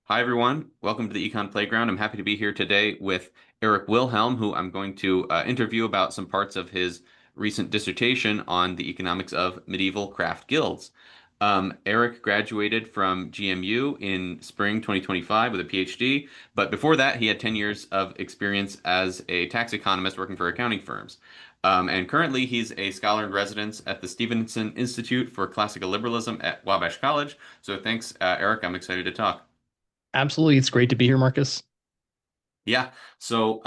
Hi, everyone. Welcome to the Econ Playground. I'm happy to be here today with Eric Wilhelm, who I'm going to interview about some parts of his recent dissertation on the economics of medieval craft guilds. Eric graduated from GMU in spring 2025 with a PhD, but before that, he had 10 years of experience as a tax economist working for accounting firms. And currently, he's a scholar in residence at the Stephenson Institute for Classical Liberalism at Wabash College. So thanks, Eric. I'm excited to talk. Absolutely. It's great to be here, Marcus. Yeah. So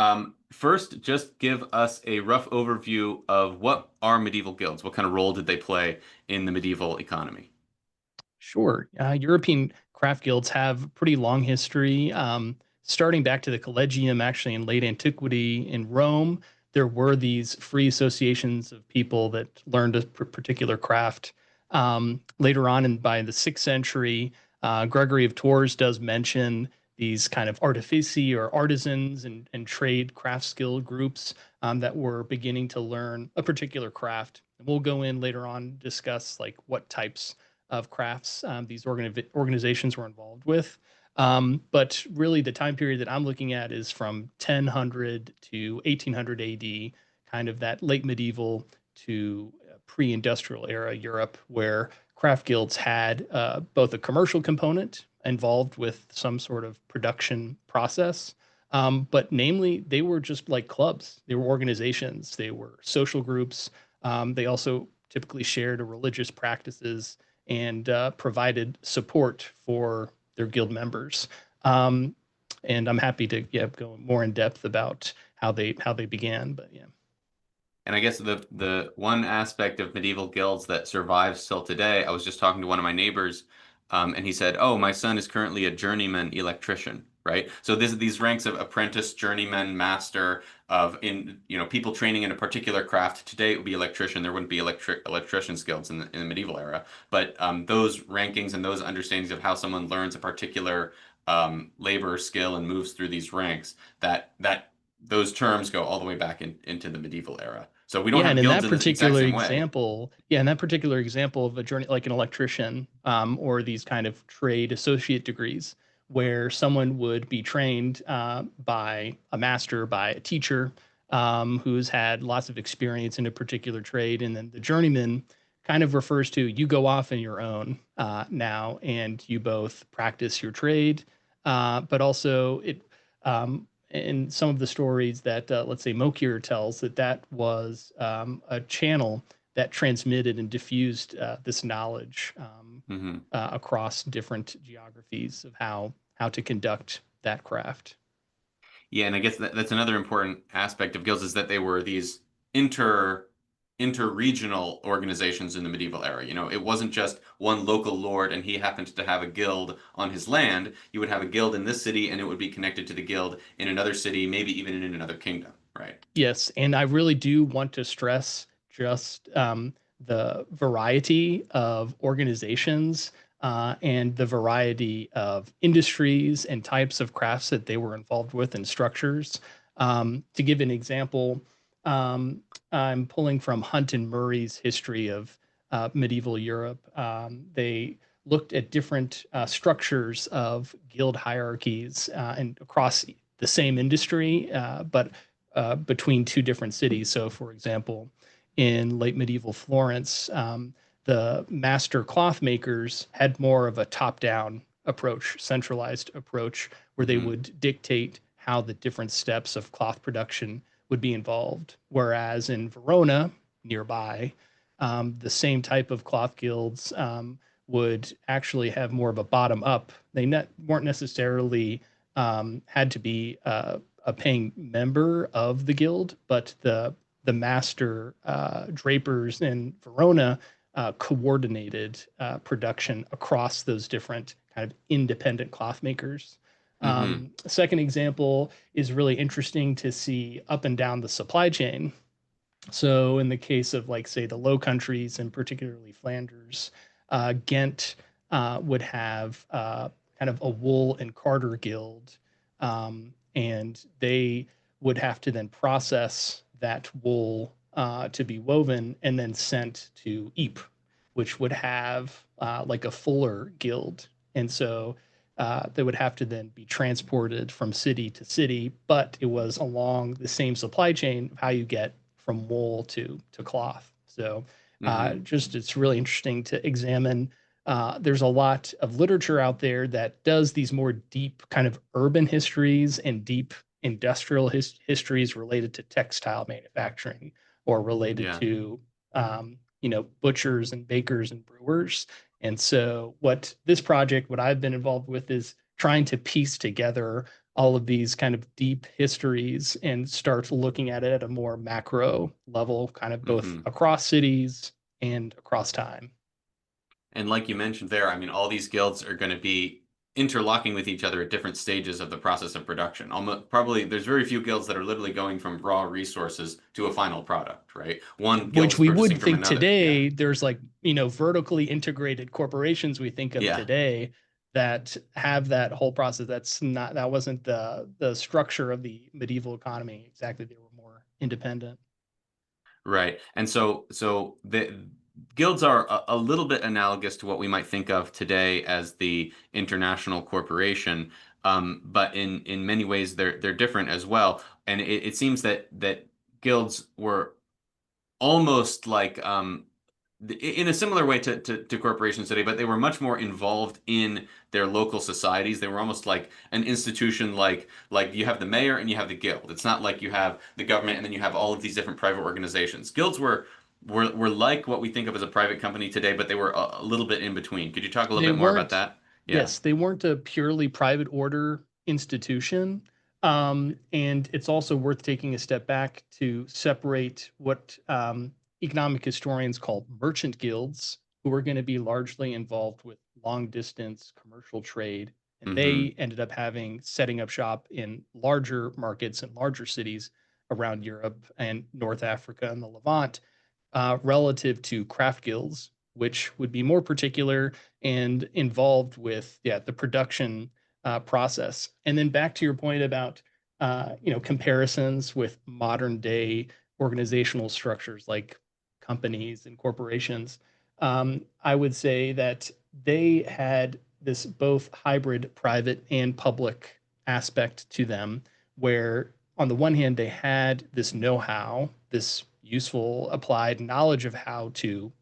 first, just give us a rough overview of what are medieval guilds? What kind of role did they play in the medieval economy? Sure. European craft guilds have a pretty long history. Starting back to the Collegium, actually, in late antiquity in Rome, there were these free associations of people that learned a particular craft. Later on, and by the 6th century, Gregory of Tours does mention these kind of artifici or artisans and trade craft skill groups that were beginning to learn a particular craft. And we'll go in later on, discuss like what types of crafts these organizations were involved with. But really, the time period that I'm looking at is from 1000 to 1800 AD, kind of that late medieval to pre-industrial era Europe, where craft guilds had both a commercial component involved with some sort of production process. But namely, they were just like clubs. They were organizations. They were social groups. They also typically shared religious practices and provided support for their guild members. Um, and I'm happy to go more in depth about how they began. But yeah. And I guess the one aspect of medieval guilds that survives till today, I was just talking to one of my neighbors, and he said, "Oh, my son is currently a journeyman electrician." Right? So these ranks of apprentice, journeyman, master of people training in a particular craft. Today it would be electrician. There wouldn't be electricians guilds in the medieval era. But those rankings and those understandings of how someone learns a particular labor skill and moves through these ranks, that those terms go all the way back into the medieval era. So we don't Yeah, and have in guilds that in the exact particular same way. example, yeah, in that particular example of a journey like an electrician, or these kind of trade associate degrees, where someone would be trained by a master, by a teacher, who's had lots of experience in a particular trade, and then the journeyman kind of refers to you go off in your own now, and you both practice your trade, but also it in some of the stories that let's say Mokir tells that was a channel that transmitted and diffused this knowledge Hmm. across different geographies of how to conduct that craft. Yeah, and I guess that's another important aspect of guilds is that they were these inter inter-regional organizations in the medieval era. It wasn't just one local lord and he happened to have a guild on his land. You would have a guild in this city and it would be connected to the guild in another city, maybe even in another kingdom, right? Yes, and I really do want to stress just the variety of organizations and the variety of industries and types of crafts that they were involved with and structures. To give an example, I'm pulling from Hunt and Murray's history of medieval Europe. They looked at different structures of guild hierarchies and across the same industry, but between two different cities. So, for example, in late medieval Florence, the master cloth makers had more of a top down approach, centralized approach, where they Hmm. would dictate how the different steps of cloth production would be involved. Whereas in Verona, nearby, the same type of cloth guilds would actually have more of a bottom up. Weren't necessarily had to be a paying member of the guild, but the master drapers in Verona coordinated production across those different kind of independent cloth makers. Hmm. Second example is really interesting to see up and down the supply chain. So, in the case of, like, say, the Low Countries and particularly Flanders, Ghent would have kind of a wool and carder guild, and they would have to then process that wool to be woven and then sent to Ypres, which would have like a fuller guild. And so that would have to then be transported from city to city, but it was along the same supply chain of how you get from wool to cloth. So Hmm. just it's really interesting to examine. There's a lot of literature out there that does these more deep kind of urban histories and deep industrial histories related to textile manufacturing or related Yeah. to butchers and bakers and brewers. And so what this project, what I've been involved with is trying to piece together all of these kind of deep histories and start looking at it at a more macro level, kind of both Hmm. across cities and across time. And like you mentioned there, I mean, all these guilds are going to be interlocking with each other at different stages of the process of production. Almost, probably there's very few guilds that are literally going from raw resources to a final product, right? One guild Which is we would purchasing from think another. Yeah. today, there's like, vertically integrated corporations we think of Yeah. today that have that whole process. That wasn't the structure of the medieval economy exactly. They were more independent. Right. And so the guilds are a little bit analogous to what we might think of today as the international corporation. But in many ways they're different as well. And it seems that guilds were almost like in a similar way to corporations today, but they were much more involved in their local societies. They were almost like an institution, like you have the mayor and you have the guild. It's not like you have the government and then you have all of these different private organizations. Guilds were like what we think of as a private company today, but they were a little bit in between. Could you talk a little They bit more about weren't, that? Yeah. yes, they weren't a purely private order institution. And it's also worth taking a step back to separate what economic historians call merchant guilds, who are going to be largely involved with long distance commercial trade. And Mm-hmm. they ended up setting up shop in larger markets and larger cities around Europe and North Africa and the Levant, relative to craft guilds, which would be more particular and involved with the production process. And then back to your point about comparisons with modern day organizational structures like companies and corporations. I would say that they had this both hybrid private and public aspect to them, where on the one hand they had this know-how, this useful applied knowledge of how to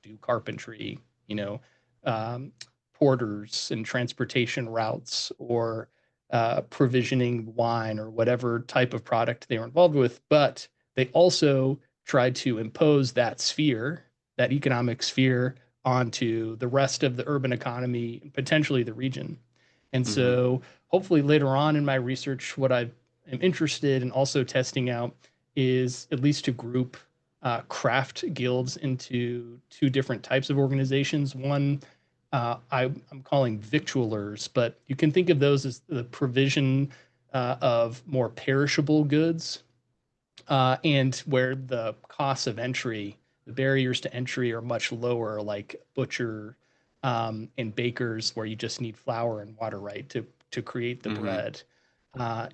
do carpentry, you know, um, porters and transportation routes, or provisioning wine or whatever type of product they were involved with. But they also tried to impose that sphere, that economic sphere, onto the rest of the urban economy and potentially the region. And Mm-hmm. so, hopefully, later on in my research, what I am interested in also testing out is at least to group craft guilds into two different types of organizations. One I'm calling victualers, but you can think of those as the provision of more perishable goods, and where the costs of entry, the barriers to entry are much lower, like butcher and bakers, where you just need flour and water, right, to create the Mm-hmm. bread.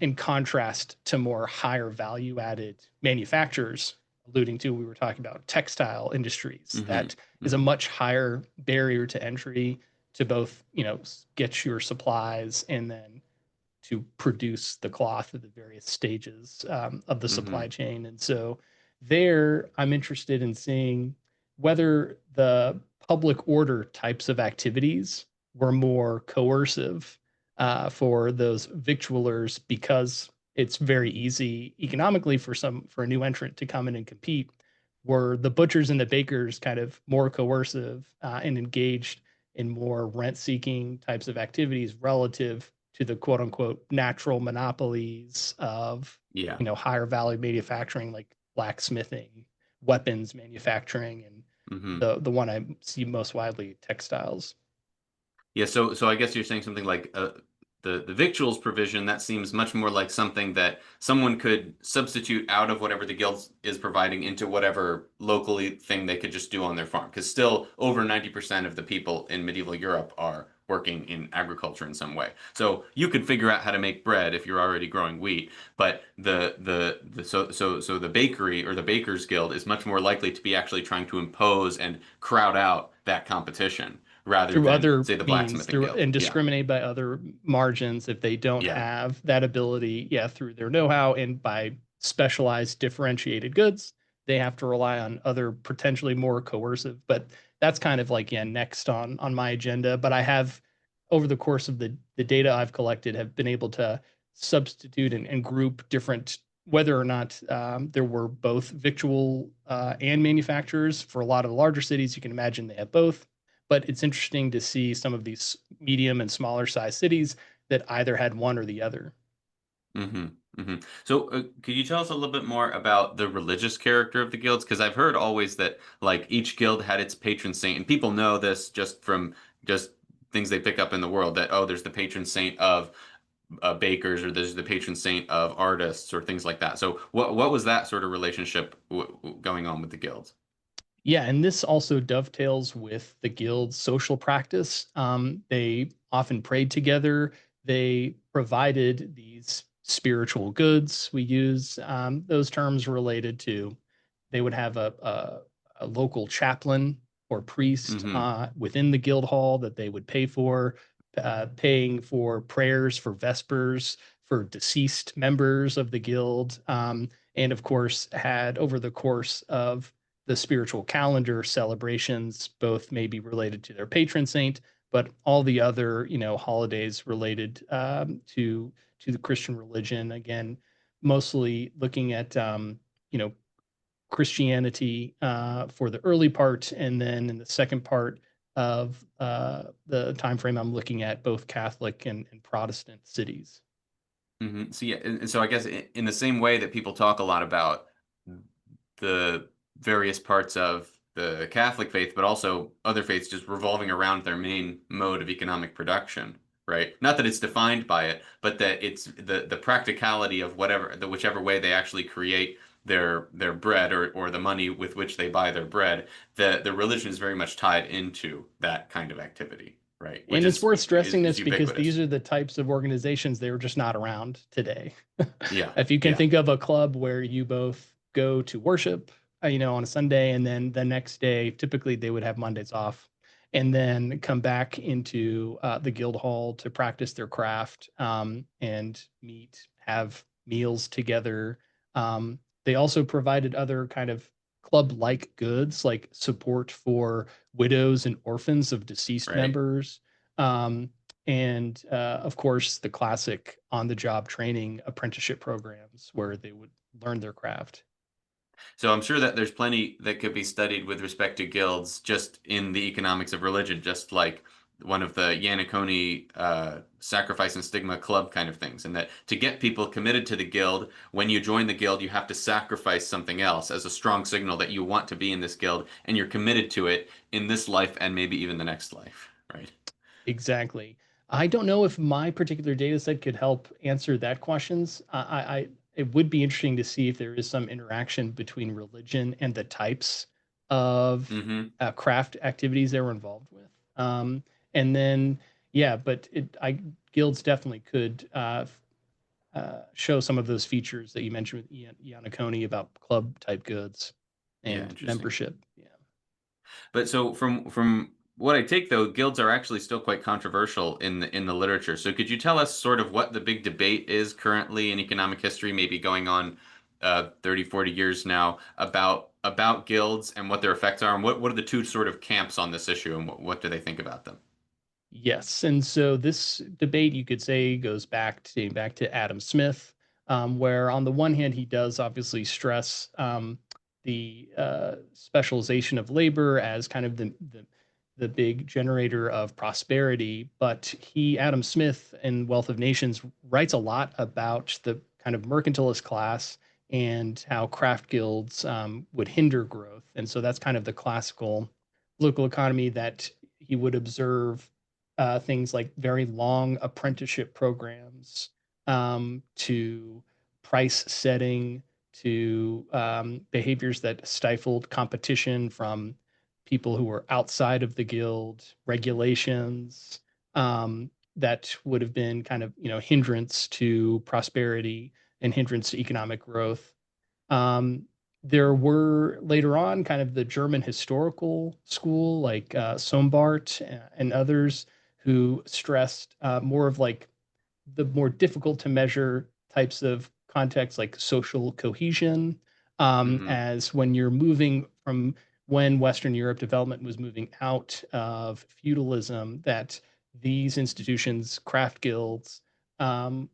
In contrast to more higher value added manufacturers, alluding to, we were talking about textile industries. Mm-hmm. That is a Mm-hmm. much higher barrier to entry to both, get your supplies and then to produce the cloth at the various stages of the Mm-hmm. supply chain. And so there, I'm interested in seeing whether the public order types of activities were more coercive for those victualers, because it's very easy economically for a new entrant to come in and compete. Were the butchers and the bakers kind of more coercive and engaged in more rent seeking types of activities relative to the quote unquote natural monopolies of Yeah. higher value manufacturing like blacksmithing, weapons manufacturing, and Mm-hmm. the one I see most widely, textiles. Yeah, so I guess you're saying something like the victuals provision, that seems much more like something that someone could substitute out of whatever the guild is providing into whatever locally thing they could just do on their farm. Because still over 90% of the people in medieval Europe are working in agriculture in some way. So you could figure out how to make bread if you're already growing wheat, but so the bakery or the bakers guild is much more likely to be actually trying to impose and crowd out that competition, rather through than, other say, the means, blacksmithing through guild. and Yeah. discriminate by other margins if they don't Yeah. have that ability, yeah, through their know-how and by specialized differentiated goods, they have to rely on other potentially more coercive. But that's kind of like, yeah, next on my agenda. But I have over the course of the data I've collected have been able to substitute and group different whether or not there were both victual and manufacturers. For a lot of the larger cities, you can imagine they have both. But it's interesting to see some of these medium and smaller size cities that either had one or the other. hmm So, could you tell us a little bit more about the religious character of the guilds? Because I've heard always that like each guild had its patron saint, and people know this just from just things they pick up in the world that oh, there's the patron saint of bakers, or there's the patron saint of artists, or things like that. So, what was that sort of relationship going on with the guilds? Yeah, and this also dovetails with the guild's social practice. They often prayed together. They provided these spiritual goods. We use those terms related to they would have a local chaplain or priest hmm within the guild hall that they would pay for, paying for prayers for vespers for deceased members of the guild. And of course, had over the course of the spiritual calendar celebrations, both may be related to their patron saint, but all the other holidays related to the Christian religion. Again, mostly looking at you know Christianity for the early part, and then in the second part of the time frame, I'm looking at both Catholic and Protestant cities. So yeah, and so I guess in the same way that people talk a lot about the various parts of the Catholic faith, but also other faiths just revolving around their main mode of economic production, right? Not that it's defined by it, but that it's the practicality of whichever way they actually create their bread, or the money with which they buy their bread. The religion is very much tied into that kind of activity, right? Which And it's worth stressing is this because these ubiquitous. are the types of organizations that are just not around today. Yeah, If you can yeah. think of a club where you both go to worship, on a Sunday, and then the next day, typically they would have Mondays off, and then come back into the guild hall to practice their craft and meet, have meals together. They also provided other kind of club-like goods like support for widows and orphans of deceased Right. members. Um, and of course, the classic on the job training apprenticeship programs where they would learn their craft. So I'm sure that there's plenty that could be studied with respect to guilds just in the economics of religion, just like one of the Yanniconi sacrifice and stigma club kind of things. And that to get people committed to the guild, when you join the guild, you have to sacrifice something else as a strong signal that you want to be in this guild and you're committed to it in this life and maybe even the next life, right? Exactly. I don't know if my particular data set could help answer that questions. It would be interesting to see if there is some interaction between religion and the types of hmm craft activities they were involved with. And then, yeah, but guilds definitely could show some of those features that you mentioned with Iannacone about club type goods Yeah, and interesting. membership. Yeah. But so from what I take though, guilds are actually still quite controversial in the literature. So could you tell us sort of what the big debate is currently in economic history, maybe going on 30, 40 years now, about guilds and what their effects are, and what are the two sort of camps on this issue, and what do they think about them? Yes, and so this debate you could say goes back to Adam Smith, where on the one hand he does obviously stress the specialization of labor as kind of the big generator of prosperity, but Adam Smith in Wealth of Nations writes a lot about the kind of mercantilist class and how craft guilds would hinder growth, and so that's kind of the classical local economy that he would observe things like very long apprenticeship programs to price setting to behaviors that stifled competition from people who were outside of the guild, regulations that would have been kind of hindrance to prosperity and hindrance to economic growth. Um, there were later on kind of the German historical school, like Sombart and others, who stressed more of like the more difficult to measure types of contexts, like social cohesion, Hmm. as when you're moving from when Western Europe development was moving out of feudalism, that these institutions, craft guilds,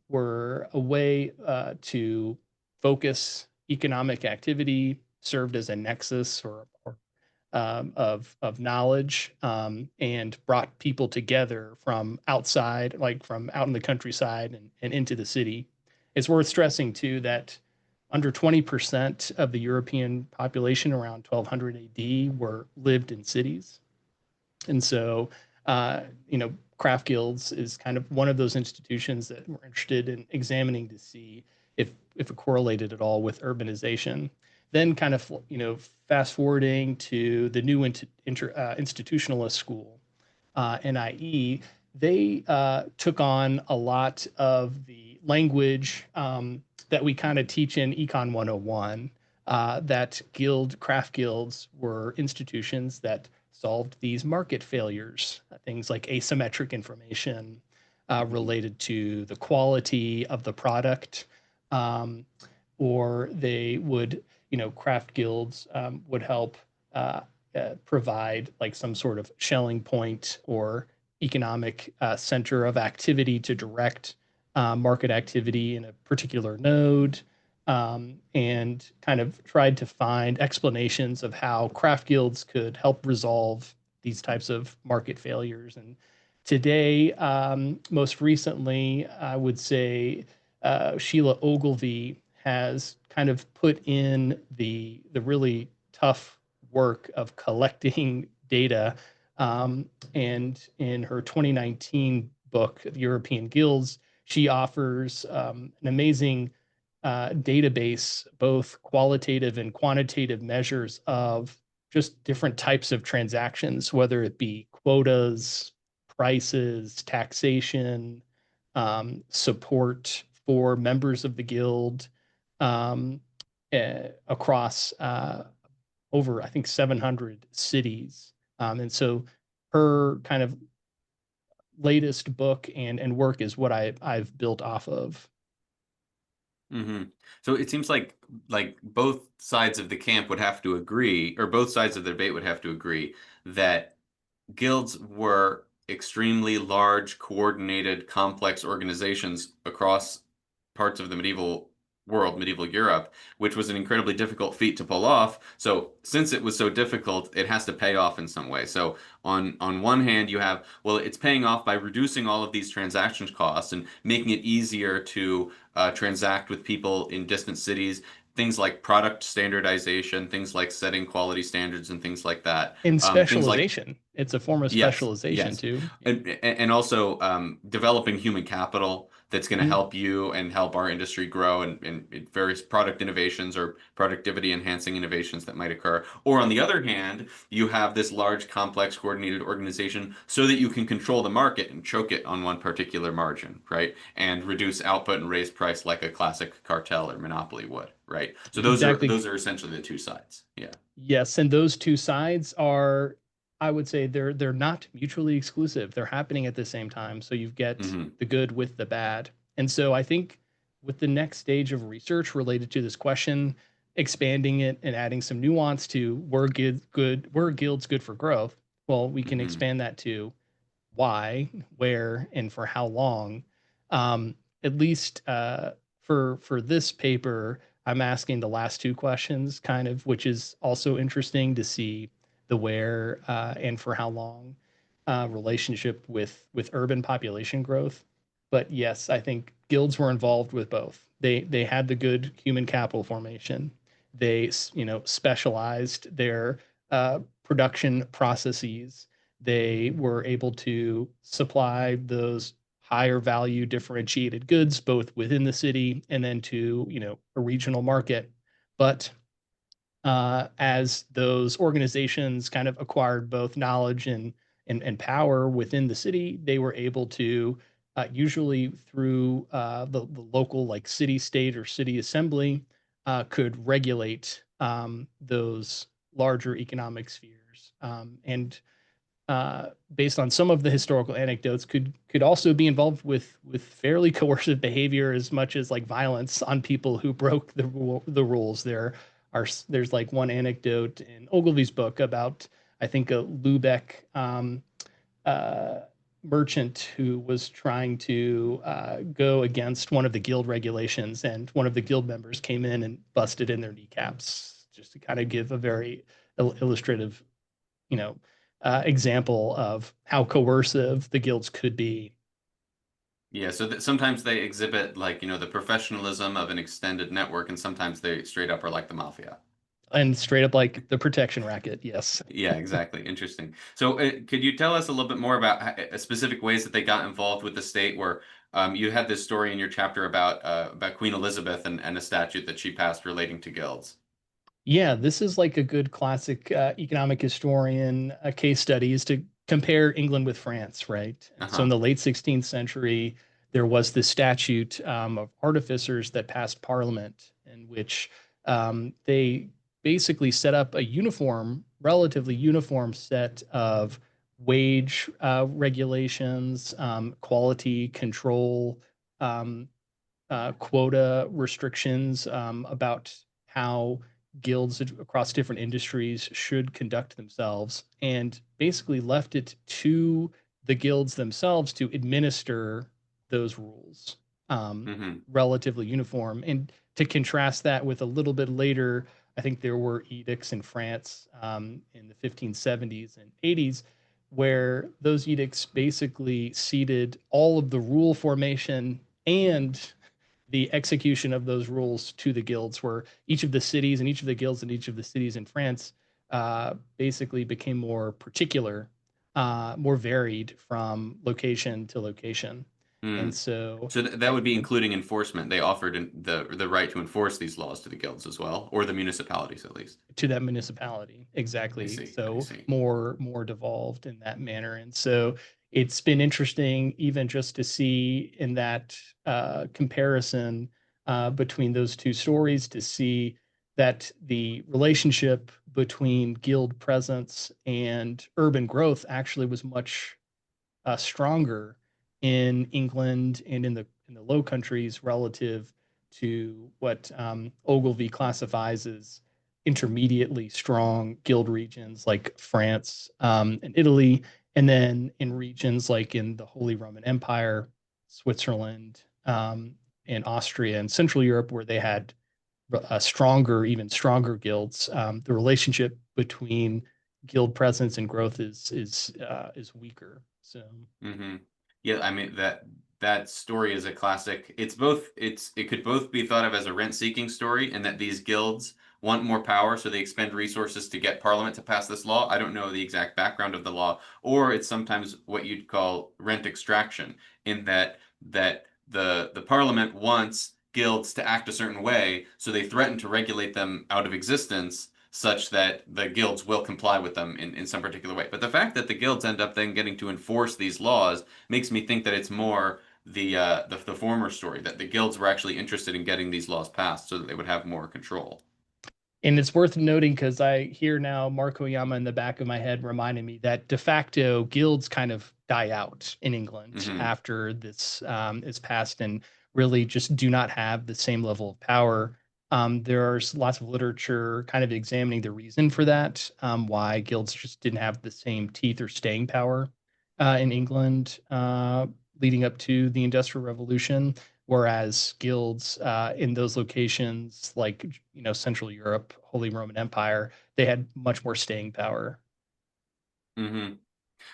were a way to focus economic activity, served as a nexus or of knowledge, and brought people together from outside, like from out in the countryside and into the city. It's worth stressing too that under 20% of the European population around 1200 AD were lived in cities. And so, craft guilds is kind of one of those institutions that we're interested in examining to see if it correlated at all with urbanization. Then, kind of, fast forwarding to the new institutionalist school, NIE, they took on a lot of the language that we kind of teach in Econ 101, that craft guilds were institutions that solved these market failures, things like asymmetric information Hmm. related to the quality of the product, um, or they would, craft guilds would help uh, provide like some sort of Schelling point or economic center of activity to direct market activity in a particular node, and kind of tried to find explanations of how craft guilds could help resolve these types of market failures. And today, most recently, I would say Sheila Ogilvy has kind of put in the really tough work of collecting data. And in her 2019 book, The European Guilds, she offers an amazing database, both qualitative and quantitative measures of just different types of transactions, whether it be quotas, prices, taxation, support for members of the guild, um, across over, I think, 700 cities. And so her kind of latest book and work is what I've built off of. Hmm. So it seems like both sides of the camp would have to agree, or both sides of the debate would have to agree that guilds were extremely large, coordinated, complex organizations across parts of the medieval world, medieval Europe, which was an incredibly difficult feat to pull off. So, since it was so difficult, it has to pay off in some way. So, on one hand, you have, well, it's paying off by reducing all of these transaction costs and making it easier to transact with people in distant cities. Things like product standardization, things like setting quality standards, and things like that. In Things like specialization, it's a form of Yes, specialization yes. too. And also developing human capital that's going to Mhm. help you and help our industry grow and various product innovations or productivity enhancing innovations that might occur. Or on the other hand, you have this large, complex, coordinated organization so that you can control the market and choke it on one particular margin, right? And reduce output and raise price like a classic cartel or monopoly would, right? So those are Exactly. those are essentially the two sides. Yeah. Yes, and those two sides are, I would say, they're not mutually exclusive. They're happening at the same time. So you get Hmm. the good with the bad. And so I think with the next stage of research related to this question, expanding it and adding some nuance to were guilds good for growth? Well, we can Hmm. expand that to why, where, and for how long. Um, at least for this paper, I'm asking the last two questions, kind of, which is also interesting to see the where and for how long relationship with urban population growth. But yes, I think guilds were involved with both. They had the good human capital formation. They specialized their production processes. They were able to supply those higher value differentiated goods both within the city and then to a regional market. But as those organizations kind of acquired both knowledge and power within the city, they were able to usually through the local like city state or city assembly could regulate those larger economic spheres. And based on some of the historical anecdotes, could also be involved with fairly coercive behavior, as much as like violence on people who broke the rules. There's like one anecdote in Ogilvy's book about, I think, a Lubeck uh, merchant who was trying to go against one of the guild regulations, and one of the guild members came in and busted in their kneecaps, just to kind of give a very illustrative, you know, example of how coercive the guilds could be. Yeah, so that sometimes they exhibit like, the professionalism of an extended network, and sometimes they straight up are like the mafia. And straight up like the protection racket, yes. Yeah, exactly. Interesting. So, could you tell us a little bit more about specific ways that they got involved with the state? Where you had this story in your chapter about Queen Elizabeth and a statute that she passed relating to guilds. Yeah, this is like a good classic economic historian case study, is to compare England with France, right? And so in Uh-huh. the late 16th century, there was this statute of artificers that passed Parliament, in which they basically set up a relatively uniform set of wage regulations, quality control, um, quota restrictions about how guilds across different industries should conduct themselves, and basically left it to the guilds themselves to administer those rules, Hmm. relatively uniform. And to contrast that with a little bit later, I think there were edicts in France in the 1570s and 80s, where those edicts basically ceded all of the rule formation and the execution of those rules to the guilds, where each of the cities and each of the guilds and each of the cities in France basically became more particular, more varied from location to location. And Mm. so So that would be including enforcement. They offered the right to enforce these laws to the guilds as well, or the municipalities at least. to that municipality, I exactly, see. I so see. more devolved in that manner. And so it's been interesting, even just to see in that comparison between those two stories, to see that the relationship between guild presence and urban growth actually was much stronger in England and in the Low Countries, relative to what Ogilvy classifies as intermediately strong guild regions like France and Italy, and then in regions like in the Holy Roman Empire, Switzerland, and Austria and Central Europe, where they had even stronger guilds. The relationship between guild presence and growth is weaker. So Hmm. Yeah, I mean that story is a classic. It could both be thought of as a rent-seeking story, and that these guilds want more power, so they expend resources to get Parliament to pass this law. I don't know the exact background of the law, or it's sometimes what you'd call rent extraction, in that the Parliament wants guilds to act a certain way, so they threaten to regulate them out of existence, such that the guilds will comply with them in some particular way. But the fact that the guilds end up then getting to enforce these laws makes me think that it's more the former story, that the guilds were actually interested in getting these laws passed so that they would have more control. And it's worth noting, because I hear now Marco Yama in the back of my head reminding me that de facto guilds kind of die out in England Hmm. after this is passed, and really just do not have the same level of power. There's lots of literature kind of examining the reason for that, why guilds just didn't have the same teeth or staying power in England leading up to the Industrial Revolution, whereas guilds in those locations like Central Europe, Holy Roman Empire, they had much more staying power. Hmm.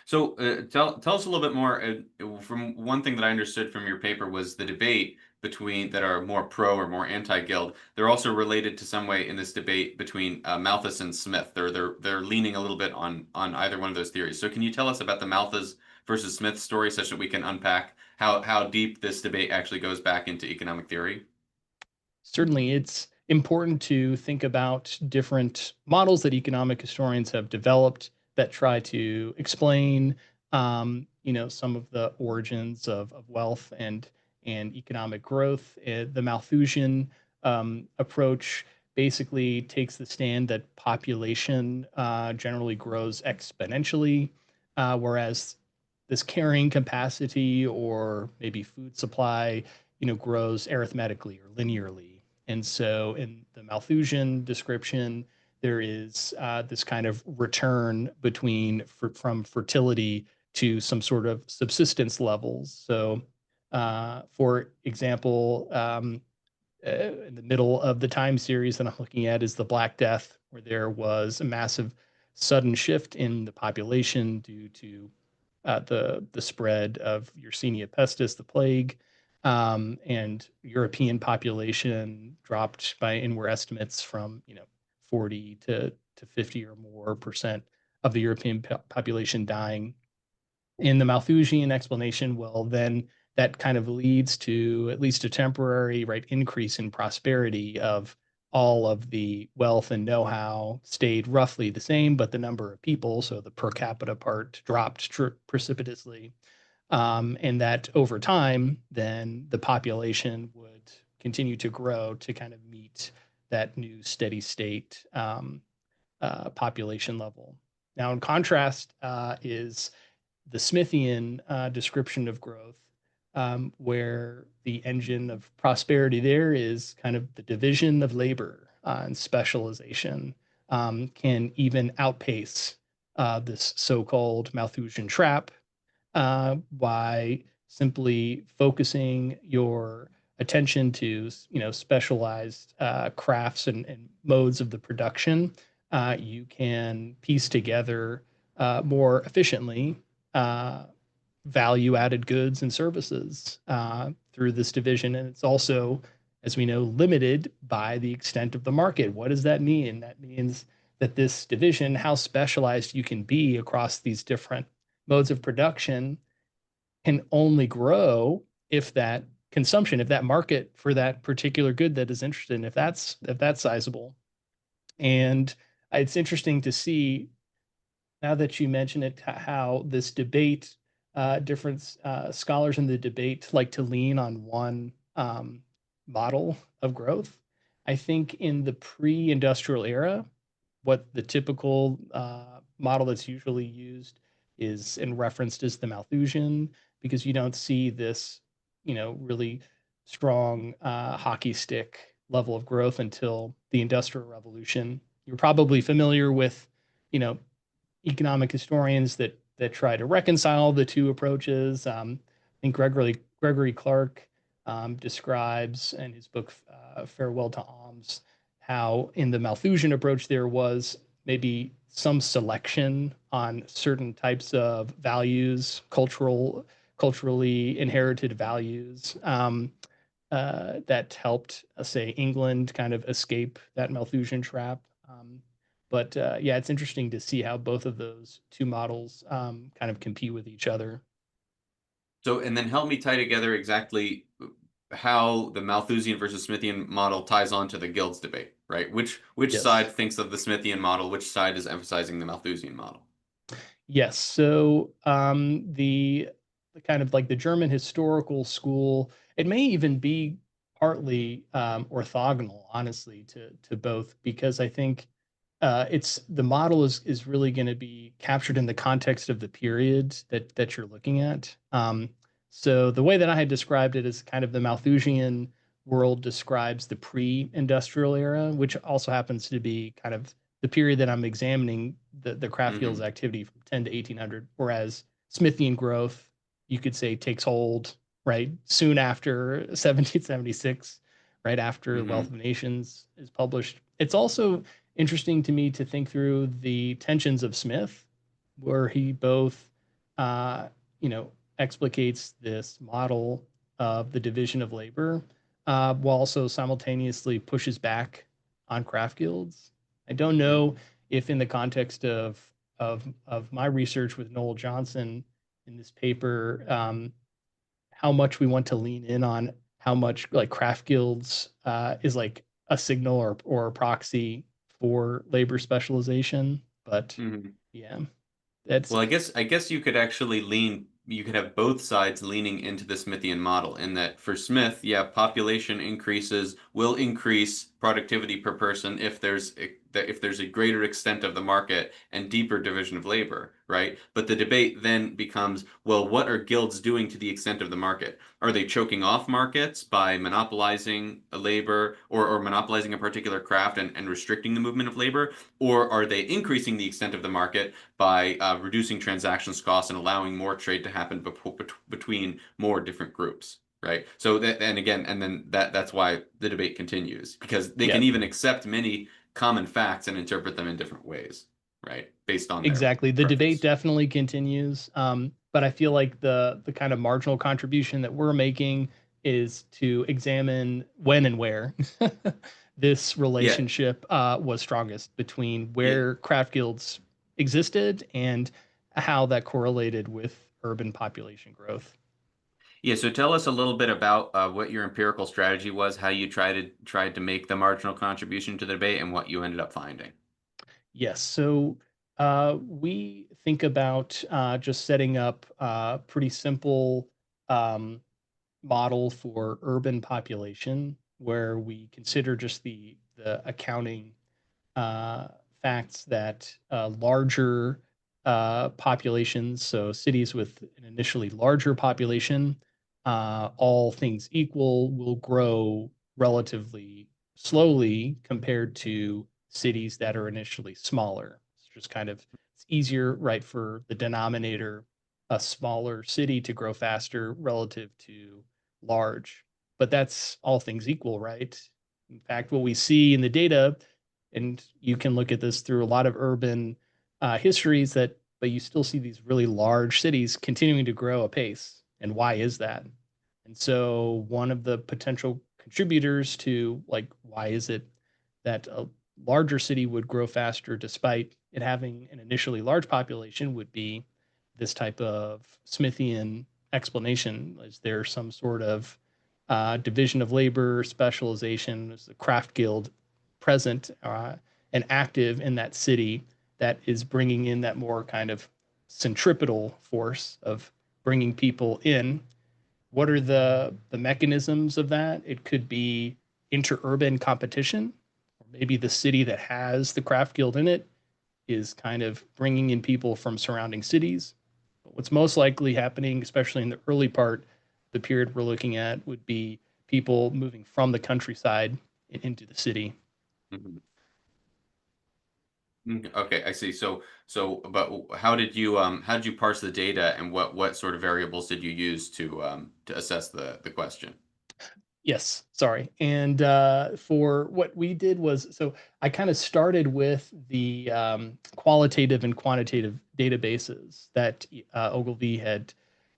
So tell us a little bit more. From one thing that I understood from your paper was the debate between that are more pro or more anti-guild. They're also related to some way in this debate between Malthus and Smith. They're leaning a little bit on either one of those theories. So can you tell us about the Malthus versus Smith story, such that we can unpack how deep this debate actually goes back into economic theory? Certainly, it's important to think about different models that economic historians have developed that try to explain, some of the origins of wealth and economic growth. The Malthusian approach basically takes the stand that population generally grows exponentially, whereas this carrying capacity or maybe food supply, grows arithmetically or linearly. And so in the Malthusian description, there is this kind of return from fertility to some sort of subsistence levels. So, for example, in the middle of the time series that I'm looking at is the Black Death, where there was a massive sudden shift in the population due to the spread of Yersinia pestis, the plague, and European population dropped by inward estimates from 40 to 50 or more percent of the European population dying. In the Malthusian explanation, well, then that kind of leads to at least a temporary right increase in prosperity of all of the wealth and know-how stayed roughly the same, but the number of people, so the per capita part, dropped precipitously. And that over time, then the population would continue to grow to kind of meet that new steady state population level. Now, in contrast, is the Smithian description of growth, where the engine of prosperity there is kind of the division of labor and specialization, can even outpace this so-called Malthusian trap by simply focusing your attention to specialized crafts and modes of the production. You can piece together more efficiently uh, value added goods and services through this division. And it's also, as we know, limited by the extent of the market. What does that mean? That means that this division, how specialized you can be across these different modes of production, can only grow if that consumption, if that market for that particular good that is interested in, if that's sizable. And it's interesting to see, now that you mention it, how this debate, different scholars in the debate like to lean on one model of growth. I think in the pre-industrial era, what the typical model that's usually used is and referenced as the Malthusian, because you don't see this, really strong hockey stick level of growth until the Industrial Revolution. You're probably familiar with, you know, economic historians that try to reconcile the two approaches. I think Gregory Clark describes in his book Farewell to Alms how in the Malthusian approach there was maybe some selection on certain types of values, culturally inherited values, that helped, say, England kind of escape that Malthusian trap. But yeah, it's interesting to see how both of those two models kind of compete with each other. So, and then help me tie together exactly how the Malthusian versus Smithian model ties on to the guilds debate, right? Which side Yes. thinks of the Smithian model, which side is emphasizing the Malthusian model? Yes. So the kind of like the German historical school, it may even be partly orthogonal, honestly, to both, because I think it's the model is really going to be captured in the context of the period that you're looking at. So the way that I had described it is kind of the Malthusian world describes the pre-industrial era, which also happens to be kind of the period that I'm examining the craft guild's Hmm. activity from 10 to 1800, whereas Smithian growth, you could say, takes hold right soon after 1776, right after Wealth Hmm. of Nations is published. It's also interesting to me to think through the tensions of Smith, where he both, uh, you know, explicates this model of the division of labor, while also simultaneously pushes back on craft guilds. I don't know if, in the context of my research with Noel Johnson in this paper, how much we want to lean in on how much like craft guilds is like a signal or a proxy for labor specialization. But Hmm. yeah, that's Well, I guess you could actually lean you could have both sides leaning into the Smithian model in that for Smith, yeah, population increases will increase productivity per person if there's a greater extent of the market and deeper division of labor, right? But the debate then becomes, well, what are guilds doing to the extent of the market? Are they choking off markets by monopolizing a labor or monopolizing a particular craft and restricting the movement of labor? Or are they increasing the extent of the market by reducing transactions costs and allowing more trade to happen between more different groups, right? So that, and again, and then that's why the debate continues because they Yeah, can even accept many common facts and interpret them in different ways, right? Based on their exactly. The debate preference. definitely continues. But I feel like the kind of marginal contribution that we're making is to examine when and where this Yeah, relationship was strongest between yeah, where craft guilds existed and how that correlated with urban population growth. yeah. So tell us a little bit about what your empirical strategy was, how you tried to make the marginal contribution to the debate, and what you ended up finding. Yes. So we think about just setting up a pretty simple um, model for urban population where we consider just the accounting uh, facts that larger populations, so cities with an initially larger population, all things equal, will grow relatively slowly compared to cities that are initially smaller. It's just kind of it's easier, right, for the denominator, a smaller city to grow faster relative to large. But that's all things equal, right? In fact, what we see in the data, and you can look at this through a lot of urban histories, that but you still see these really large cities continuing to grow apace. And why is that? And so one of the potential contributors to like why is it that a larger city would grow faster despite it having an initially large population would be this type of Smithian explanation. Is there some sort of division of labor, specialization? Is the craft guild present and active in that city that is bringing in that more kind of centripetal force of bringing people in? What are the mechanisms of that? It could be interurban competition, or maybe the city that has the craft guild in it is kind of bringing in people from surrounding cities. But what's most likely happening, especially in the early part, the period we're looking at, would be people moving from the countryside and into the city. Mhm. Okay, I see. But how did you parse the data, and what sort of variables did you use to assess the question? Yes, sorry. And for what we did was, so I kind of started with the qualitative and quantitative databases that Ogilvy had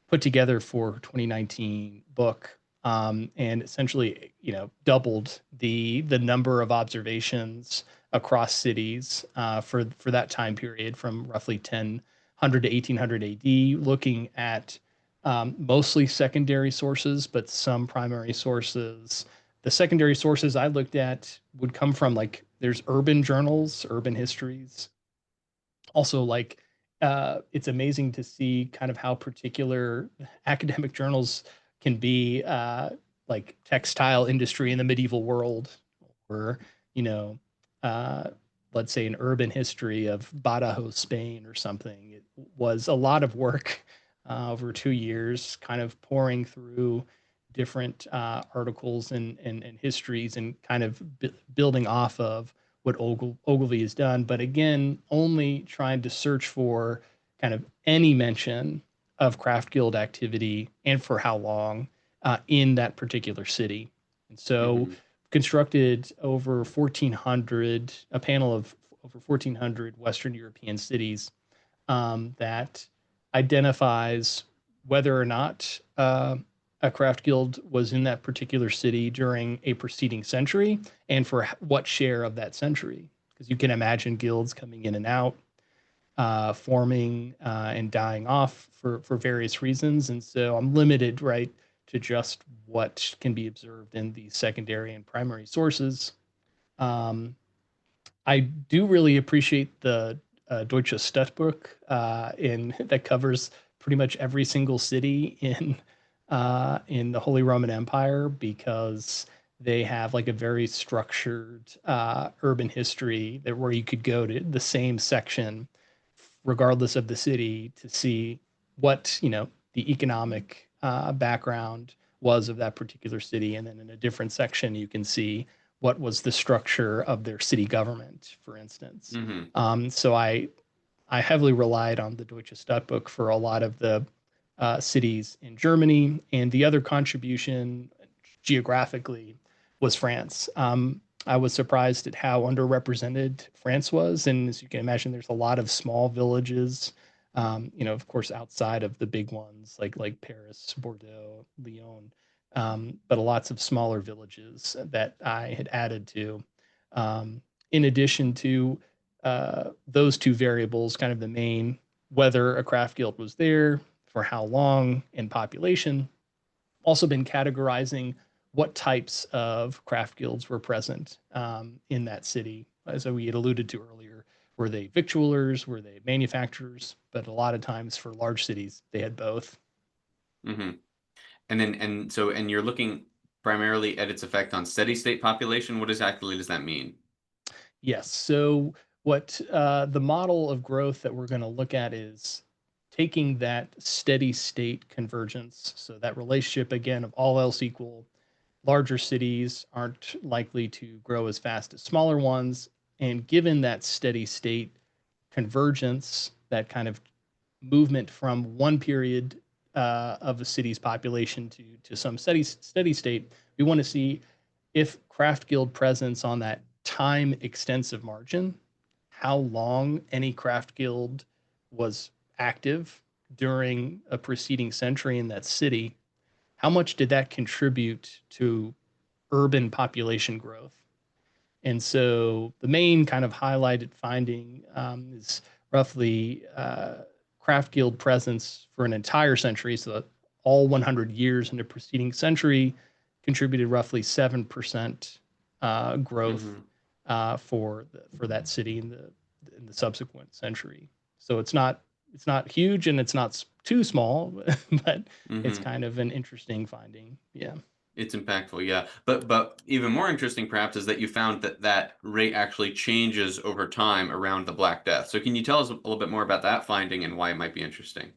put together for 2019 book, and essentially, doubled the number of observations across cities for that time period from roughly 1000 to 1800 AD, looking at mostly secondary sources, but some primary sources. The secondary sources I looked at would come from like there's urban journals, urban histories. Also, like it's amazing to see kind of how particular academic journals can be, like textile industry in the medieval world, or you know, uh, let's say an urban history of Badajoz, Spain, or something. It was a lot of work over 2 years, kind of pouring through different articles and histories and kind of building off of what Ogilvy has done. But again, only trying to search for kind of any mention of craft guild activity and for how long in that particular city. And so Hmm. constructed over 1,400, a panel of over 1,400 Western European cities that identifies whether or not a craft guild was in that particular city during a preceding century and for what share of that century. Because you can imagine guilds coming in and out, forming and dying off for various reasons. And so I'm limited, right, to just what can be observed in the secondary and primary sources. Um, I do really appreciate the Deutsche Stadtbuch in that covers pretty much every single city in the Holy Roman Empire because they have like a very structured urban history that where you could go to the same section regardless of the city to see what the economic background was of that particular city, and then in a different section you can see what was the structure of their city government, for instance. Hmm. So I heavily relied on the Deutsche Stadtbuch for a lot of the cities in Germany, and the other contribution geographically was France. I was surprised at how underrepresented France was, and as you can imagine, there's a lot of small villages. Of course, outside of the big ones like Paris, Bordeaux, Lyon, but lots of smaller villages that I had added to. In addition to those two variables, kind of the main whether a craft guild was there, for how long, and population. Also been categorizing what types of craft guilds were present in that city. As we had alluded to earlier, were they victualers? Were they manufacturers? But a lot of times for large cities, they had both. Hmm. And you're looking primarily at its effect on steady state population. What exactly does that mean? Yes. So what the model of growth that we're going to look at is taking that steady state convergence. So that relationship again of all else equal, larger cities aren't likely to grow as fast as smaller ones. And given that steady state convergence, that kind of movement from one period of a city's population to some steady state, we want to see if craft guild presence on that time extensive margin, how long any craft guild was active during a preceding century in that city, how much did that contribute to urban population growth? And so the main kind of highlighted finding is roughly craft guild presence for an entire century, so that all 100 years in the preceding century contributed roughly 7% growth Hmm. for that city in the subsequent century. So it's not huge and it's not too small, but it's Hmm. kind of an interesting finding. Yeah. It's impactful, yeah. But even more interesting, perhaps, is that you found that that rate actually changes over time around the Black Death. So can you tell us a little bit more about that finding and why it might be interesting?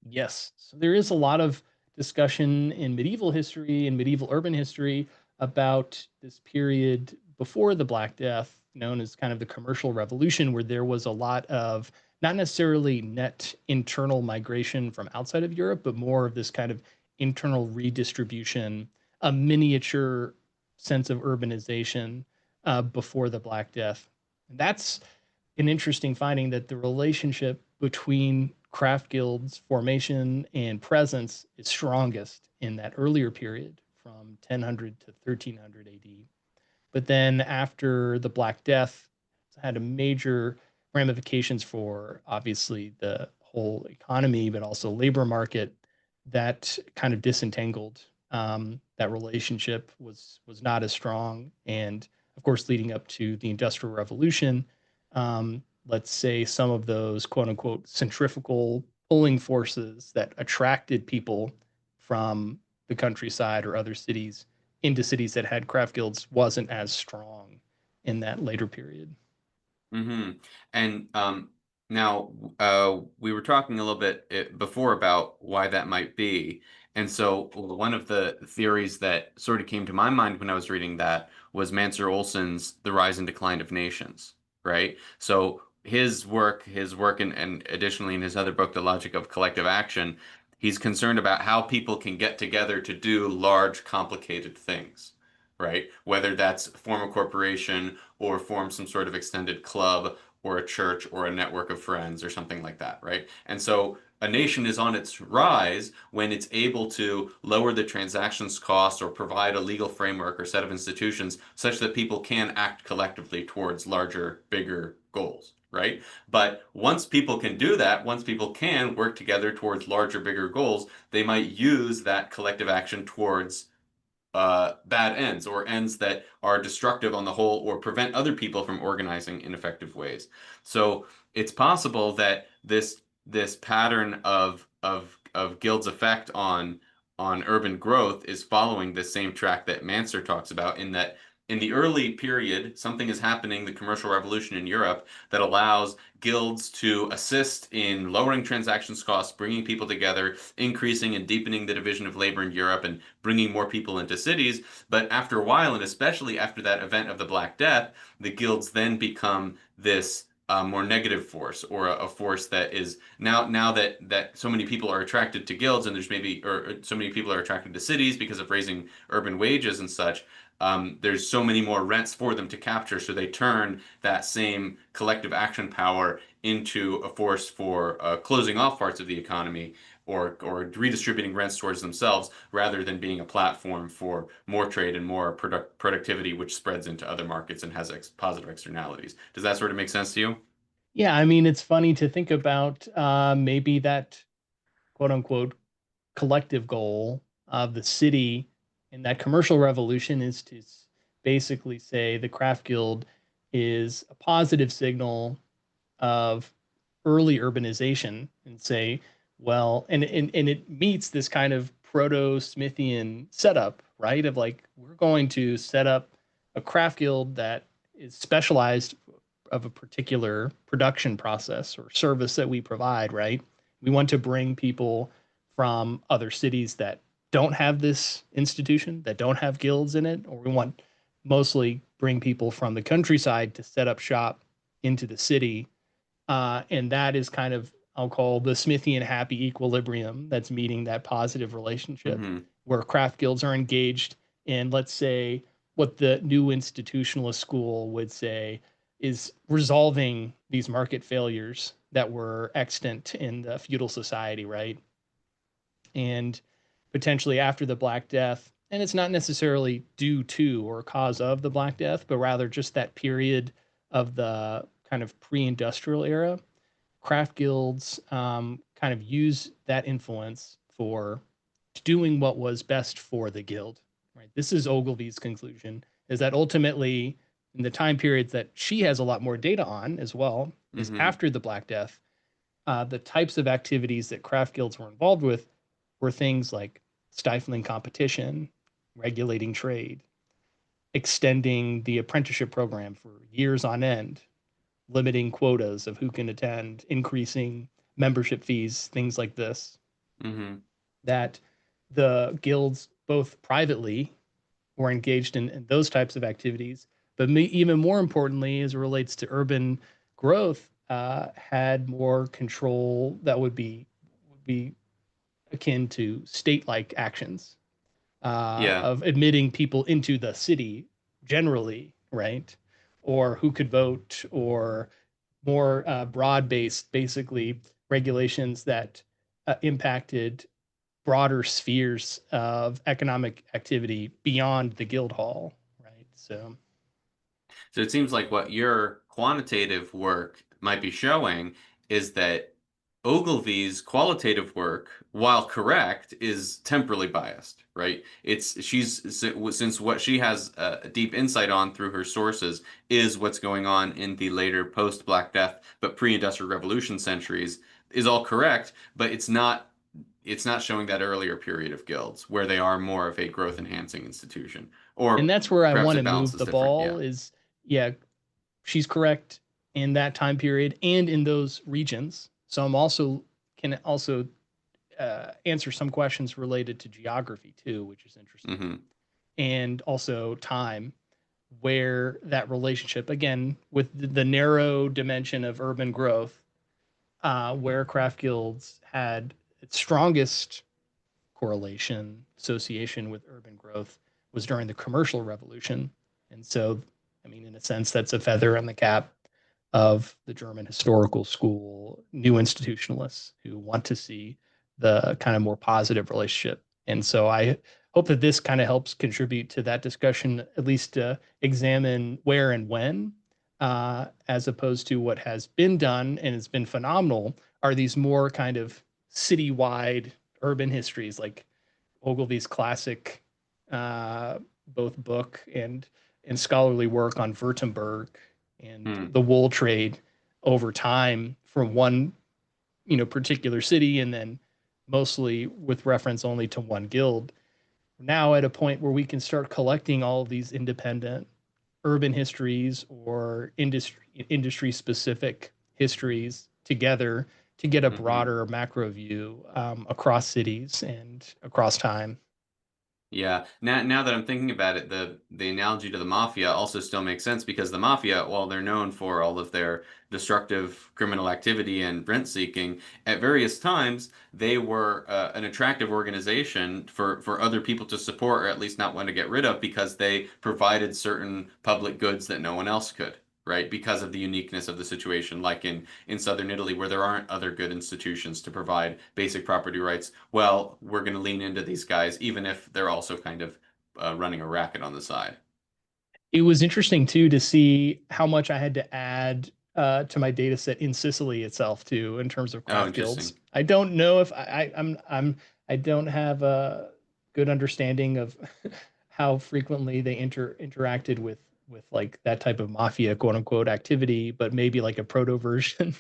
Yes. So there is a lot of discussion in medieval history and medieval urban history about this period before the Black Death, known as kind of the commercial revolution, where there was a lot of not necessarily net internal migration from outside of Europe, but more of this kind of internal redistribution, a miniature sense of urbanization before the Black Death. And that's an interesting finding that the relationship between craft guilds formation and presence is strongest in that earlier period from 1000 to 1300 AD. But then after the Black Death, it had a major ramifications for obviously the whole economy, but also labor market that kind of disentangled. That relationship was not as strong, and of course, leading up to the Industrial Revolution, let's say some of those quote unquote centrifugal pulling forces that attracted people from the countryside or other cities into cities that had craft guilds wasn't as strong in that later period. Hmm. And now we were talking a little bit before about why that might be. And so one of the theories that sort of came to my mind when I was reading that was Mansur Olson's The Rise and Decline of Nations, right? So his work and additionally in his other book, The Logic of Collective Action, he's concerned about how people can get together to do large, complicated things, right? Whether that's form a corporation or form some sort of extended club or a church or a network of friends or something like that, right? And so a nation is on its rise when it's able to lower the transactions costs or provide a legal framework or set of institutions such that people can act collectively towards larger, bigger goals, right? But once people can do that, once people can work together towards larger, bigger goals, they might use that collective action towards bad ends or ends that are destructive on the whole or prevent other people from organizing in effective ways. So it's possible that this pattern of of Guild's effect on urban growth is following the same track that Manser talks about, in that in the early period, something is happening, the commercial revolution in Europe, that allows guilds to assist in lowering transactions costs, bringing people together, increasing and deepening the division of labor in Europe, and bringing more people into cities. But after a while, and especially after that event of the Black Death, the guilds then become this more negative force, or a force that is now that so many people are attracted to guilds, and there's maybe or so many people are attracted to cities because of raising urban wages and such. There's so many more rents for them to capture, so they turn that same collective action power into a force for closing off parts of the economy, or redistributing rents towards themselves, rather than being a platform for more trade and more productivity, which spreads into other markets and has positive externalities. Does that sort of make sense to you? Yeah, I mean, it's funny to think about maybe that quote unquote collective goal of the city in that commercial revolution is to basically say the craft guild is a positive signal of early urbanization, and say, well, and it meets this kind of proto-Smithian setup, right? Of like, we're going to set up a craft guild that is specialized of a particular production process or service that we provide, right? We want to bring people from other cities that don't have this institution, that don't have guilds in it, or we want mostly bring people from the countryside to set up shop into the city. And that is kind of, I'll call the Smithian happy equilibrium that's meeting that positive relationship Hmm. where craft guilds are engaged in, let's say, what the new institutionalist school would say is resolving these market failures that were extant in the feudal society, right? And potentially after the Black Death, and it's not necessarily due to or cause of the Black Death, but rather just that period of the kind of pre-industrial era, craft guilds kind of use that influence for doing what was best for the guild. Right. This is Ogilvy's conclusion: is that ultimately, in the time periods that she has a lot more data on as well, is Hmm. after the Black Death, the types of activities that craft guilds were involved with were things like stifling competition, regulating trade, extending the apprenticeship program for years on end, limiting quotas of who can attend, increasing membership fees, things like this. Hmm. That the guilds, both privately, were engaged in those types of activities, but even more importantly, as it relates to urban growth, had more control that would be akin to state-like actions Yeah. of admitting people into the city generally, right? Or who could vote, or more broad-based, basically regulations that impacted broader spheres of economic activity beyond the guild hall, right? So, So it seems like what your quantitative work might be showing is that Ogilvy's qualitative work, while correct, is temporally biased, right? Since what she has a deep insight on through her sources is what's going on in the later post-Black Death but pre-Industrial Revolution centuries, is all correct, but it's not showing that earlier period of guilds where they are more of a growth enhancing institution. and Or that's where I perhaps want the to balance move is the different. ball Yeah. is, yeah, she's correct in that time period and in those regions. So I'm also can also answer some questions related to geography too, which is interesting, Hmm. and also time, where that relationship again with the narrow dimension of urban growth, where craft guilds had its strongest correlation association with urban growth was during the commercial revolution. And so, I mean, in a sense, that's a feather in the cap of the German historical school, new institutionalists who want to see the kind of more positive relationship. And so I hope that this kind of helps contribute to that discussion, at least to examine where and when, as opposed to what has been done and has been phenomenal, are these more kind of citywide urban histories like Ogilvy's classic, uh, both book and scholarly work on Württemberg and Hmm. the wool trade over time from one particular city, and then mostly with reference only to one guild. Now at a point where we can start collecting all of these independent urban histories or industry specific histories together to get a Hmm. broader macro view across cities and across time. Yeah. Now that I'm thinking about it, the analogy to the mafia also still makes sense because the mafia, while they're known for all of their destructive criminal activity and rent seeking, at various times they were an attractive organization for other people to support or at least not want to get rid of because they provided certain public goods that no one else could. Right, because of the uniqueness of the situation, like in southern Italy, where there aren't other good institutions to provide basic property rights. Well, we're going to lean into these guys, even if they're also kind of running a racket on the side. It was interesting too to see how much I had to add to my data set in Sicily itself too, in terms of Oh, craft guilds. interesting. I don't know if I don't have a good understanding of how frequently they interacted with like that type of mafia quote unquote activity, but maybe like a proto version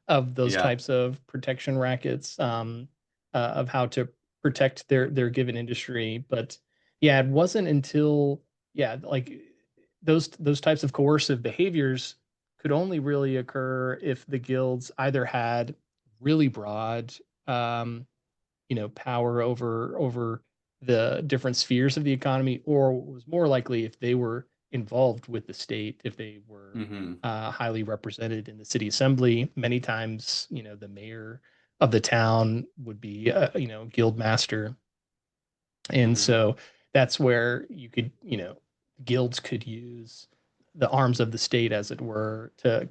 of those Yeah. types of protection rackets, of how to protect their given industry. But yeah, it wasn't until yeah, like those types of coercive behaviors could only really occur if the guilds either had really broad um, power over the different spheres of the economy, or was more likely if they were involved with the state, if they were Hmm. highly represented in the city assembly. Many times, the mayor of the town would be guild master, and Hmm. so that's where guilds could use the arms of the state, as it were, to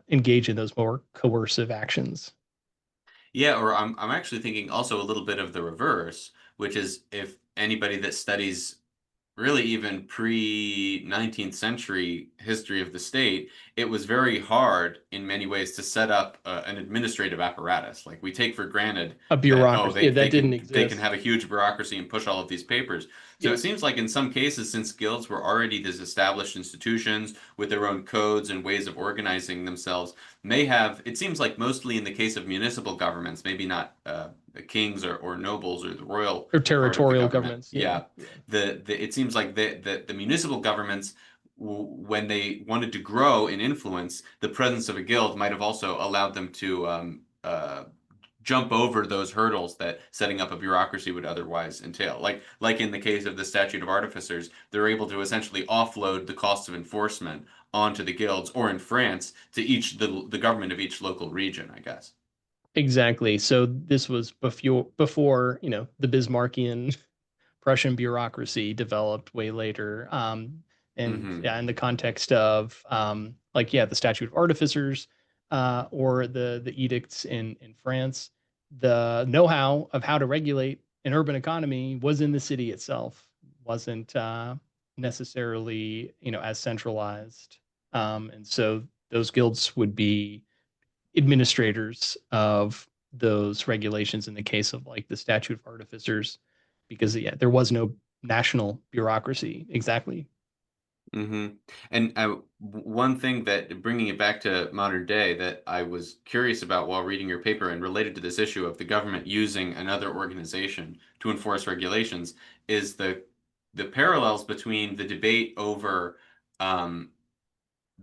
engage in those more coercive actions. Yeah, or I'm actually thinking also a little bit of the reverse, which is if anybody that studies really even pre-19th century history of the state, it was very hard in many ways to set up an administrative apparatus. Like we take for granted A that, oh, bureaucracy, yeah, that didn't they can exist. have a huge bureaucracy and push all of these papers. So it Yep. seems like in some cases, since guilds were already these established institutions with their own codes and ways of organizing themselves, may have, it seems like mostly in the case of municipal governments, maybe not the kings or nobles or the royal Or part of the territorial government. governments. Yeah. Yeah, the it seems like the municipal governments when they wanted to grow in influence, the presence of a guild might have also allowed them to jump over those hurdles that setting up a bureaucracy would otherwise entail. Like in the case of the Statute of Artificers, they're able to essentially offload the costs of enforcement onto the guilds, or in France, to each the government of each local region, I guess. Exactly. So this was before the Bismarckian Prussian bureaucracy developed way later. And Hmm. yeah, in the context of like yeah, the Statute of Artificers, or the edicts in France, the know-how of how to regulate an urban economy was in the city itself, wasn't necessarily as centralized. And so those guilds would be administrators of those regulations in the case of like the Statute of Artificers, because yeah, there was no national bureaucracy. Exactly. Hmm. And one thing that bringing it back to modern day that I was curious about while reading your paper and related to this issue of the government using another organization to enforce regulations is the parallels between the debate over um,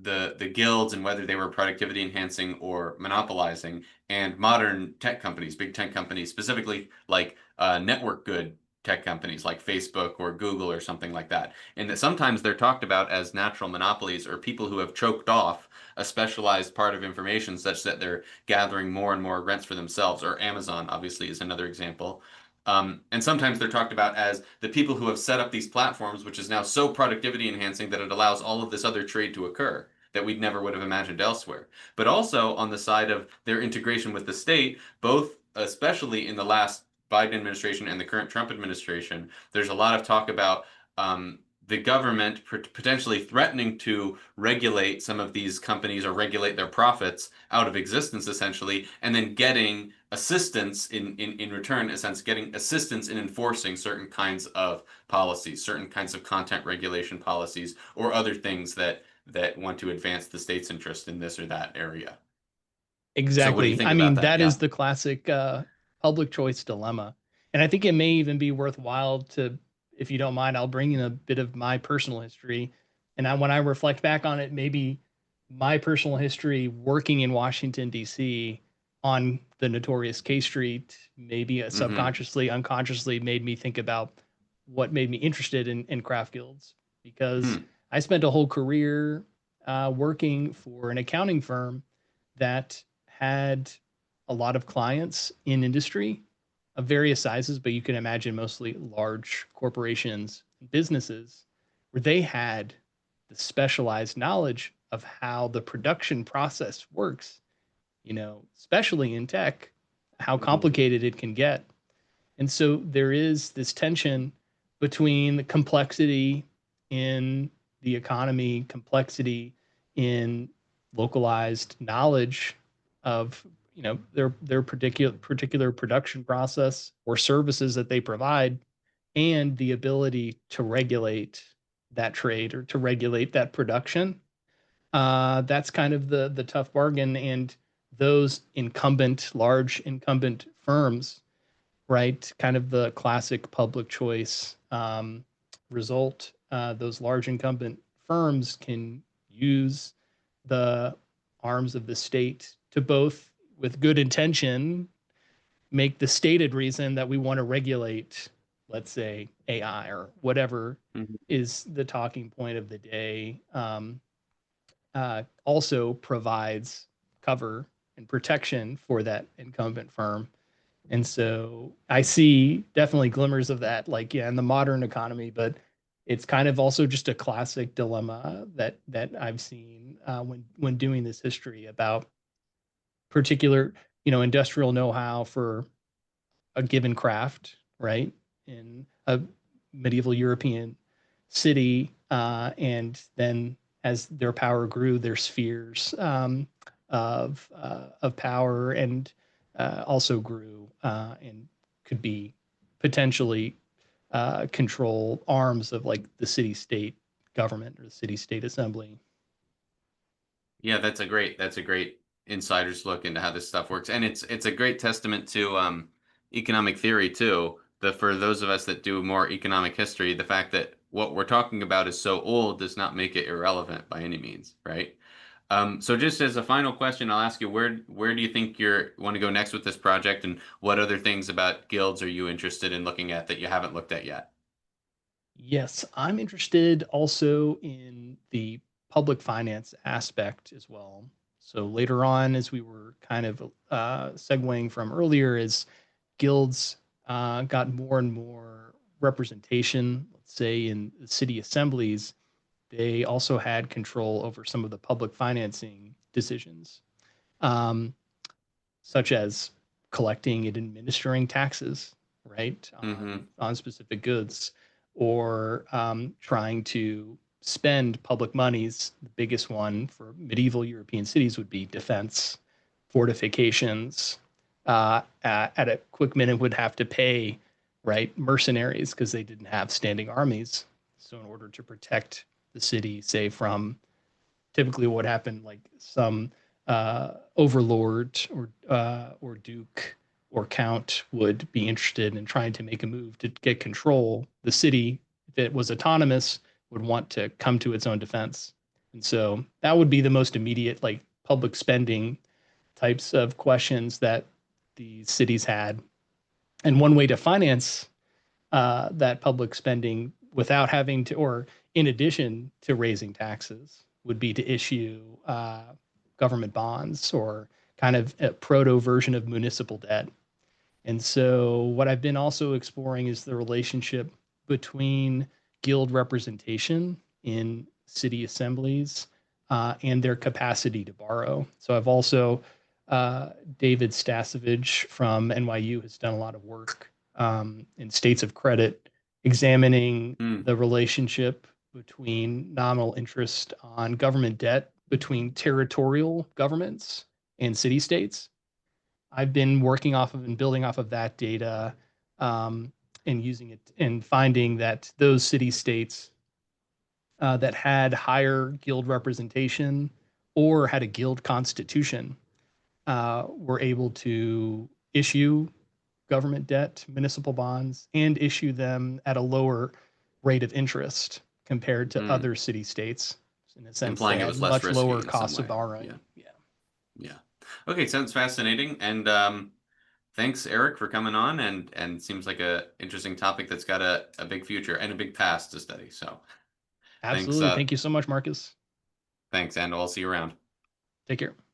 the guilds and whether they were productivity enhancing or monopolizing, and modern tech companies, big tech companies, specifically like network good tech companies like Facebook or Google or something like that. And that sometimes they're talked about as natural monopolies or people who have choked off a specialized part of information such that they're gathering more and more rents for themselves. Or Amazon, obviously, is another example. And sometimes they're talked about as the people who have set up these platforms, which is now so productivity enhancing that it allows all of this other trade to occur that we'd never would have imagined elsewhere. But also on the side of their integration with the state, both especially in the last Biden administration and the current Trump administration, there's a lot of talk about the government potentially threatening to regulate some of these companies or regulate their profits out of existence, essentially, and then getting assistance in return, a sense, getting assistance in enforcing certain kinds of policies, certain kinds of content regulation policies, or other things that want to advance the state's interest in this or that area. So what do you Exactly. think I about mean, that? that is Yeah. the classic public choice dilemma. And I think it may even be worthwhile to, if you don't mind, I'll bring in a bit of my personal history. And when I reflect back on it, maybe my personal history working in Washington, D.C. on the notorious K Street, maybe Mm-hmm. subconsciously, unconsciously made me think about what made me interested in craft guilds, because Hmm. I spent a whole career working for an accounting firm that had a lot of clients in industry of various sizes, but you can imagine mostly large corporations and businesses where they had the specialized knowledge of how the production process works, especially in tech, how Mm-hmm. complicated it can get. And so there is this tension between the complexity in the economy, complexity in localized knowledge of their particular production process or services that they provide, and the ability to regulate that trade or to regulate that production. That's kind of the tough bargain, and those large incumbent firms, right? Kind of the classic public choice result. Those large incumbent firms can use the arms of the state to both, with good intention, make the stated reason that we want to regulate, let's say, AI or whatever Mm-hmm. is the talking point of the day, also provides cover and protection for that incumbent firm. And so I see definitely glimmers of that, like, yeah, in the modern economy, but it's kind of also just a classic dilemma that I've seen when doing this history about particular, industrial know-how for a given craft, right? In a medieval European city, and then as their power grew, their spheres of power and also grew, and could be potentially control arms of like the city state government or the city state assembly. Yeah, that's a great insider's look into how this stuff works, and it's a great testament to economic theory too. For those of us that do more economic history, the fact that what we're talking about is so old does not make it irrelevant by any means, right? So just as a final question, I'll ask you where do you think you want to go next with this project, and what other things about guilds are you interested in looking at that you haven't looked at yet? Yes, I'm interested also in the public finance aspect as well. So later on, as we were kind of segueing from earlier, as guilds got more and more representation, let's say in the city assemblies, they also had control over some of the public financing decisions, um, such as collecting and administering taxes, right, Mm-hmm. on specific goods, or trying to spend public monies. The biggest one for medieval European cities would be defense, fortifications. At a quick minute, would have to pay, right, mercenaries because they didn't have standing armies. So in order to protect the city, say from typically what happened, like some overlord or duke or count would be interested in trying to make a move to get control. The city, if it was autonomous, would want to come to its own defense. And so that would be the most immediate, like public spending types of questions that the cities had. And one way to finance that public spending without having to, or in addition to raising taxes, would be to issue government bonds or kind of a proto version of municipal debt. And so, what I've been also exploring is the relationship between guild representation in city assemblies and their capacity to borrow. So, I've also, David Stasevich from NYU has done a lot of work in states of credit, examining Mm. the relationship between nominal interest on government debt between territorial governments and city states. I've been working off of and building off of that data, um, and using it and finding that those city states that had higher guild representation or had a guild constitution were able to issue government debt, municipal bonds, and issue them at a lower rate of interest compared to Mm. other city states. In a sense, they Implying it had was less much risky lower in some cost of way. Yeah. borrowing. Yeah. Yeah. Okay, sounds fascinating. And thanks, Eric, for coming on. And seems like a interesting topic that's got a big future and a big past to study. So thanks, Absolutely. Thank you so much, Marcus. thanks, and I'll see you around. Take care.